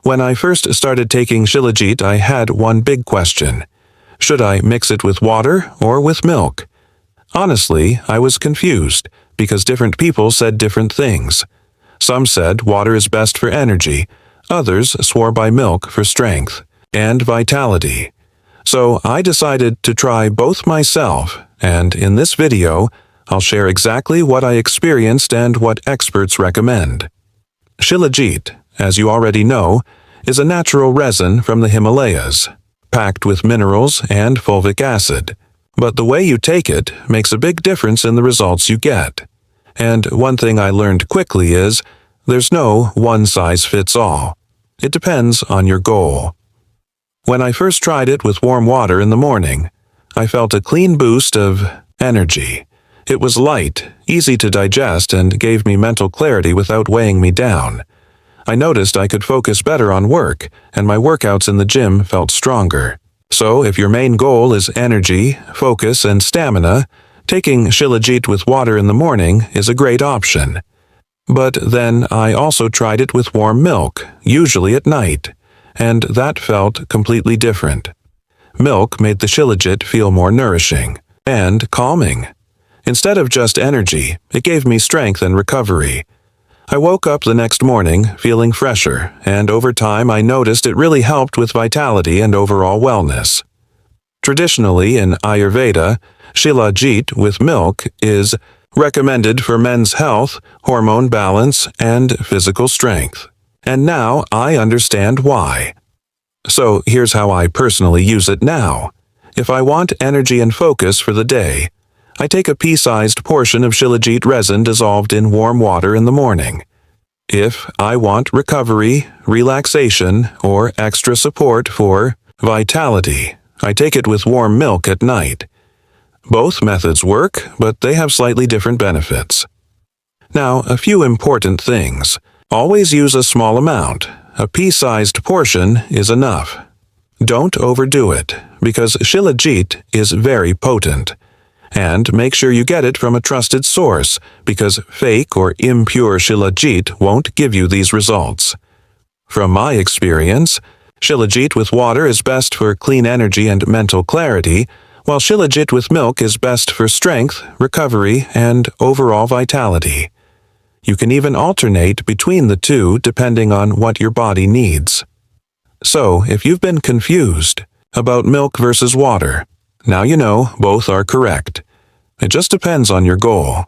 When I first started taking Shilajit, I had one big question. Should I mix it with water or with milk? Honestly, I was confused because different people said different things. Some said water is best for energy, others swore by milk for strength and vitality. So I decided to try both myself, and in this video, I'll share exactly what I experienced and what experts recommend. Shilajit, as you already know, is a natural resin from the Himalayas, packed with minerals and fulvic acid. But the way you take it makes a big difference in the results you get. And one thing I learned quickly is, there's no one-size-fits-all. It depends on your goal. When I first tried it with warm water in the morning, I felt a clean boost of energy. It was light, easy to digest, and gave me mental clarity without weighing me down. I noticed I could focus better on work, and my workouts in the gym felt stronger. So if your main goal is energy, focus, and stamina, taking Shilajit with water in the morning is a great option. But then I also tried it with warm milk, usually at night, and that felt completely different. Milk made the Shilajit feel more nourishing and calming. Instead of just energy, it gave me strength and recovery. I woke up the next morning feeling fresher, and over time I noticed it really helped with vitality and overall wellness. Traditionally in Ayurveda, Shilajit with milk is recommended for men's health, hormone balance, and physical strength. And now I understand why. So here's how I personally use it now. If I want energy and focus for the day, I take a pea-sized portion of Shilajit resin dissolved in warm water in the morning. If I want recovery, relaxation, or extra support for vitality, I take it with warm milk at night. Both methods work, but they have slightly different benefits. Now, a few important things. Always use a small amount. A pea-sized portion is enough. Don't overdo it, because Shilajit is very potent. And make sure you get it from a trusted source, because fake or impure Shilajit won't give you these results. From my experience, Shilajit with water is best for clean energy and mental clarity, while Shilajit with milk is best for strength, recovery, and overall vitality. You can even alternate between the two depending on what your body needs. So, if you've been confused about milk versus water, now you know both are correct. It just depends on your goal.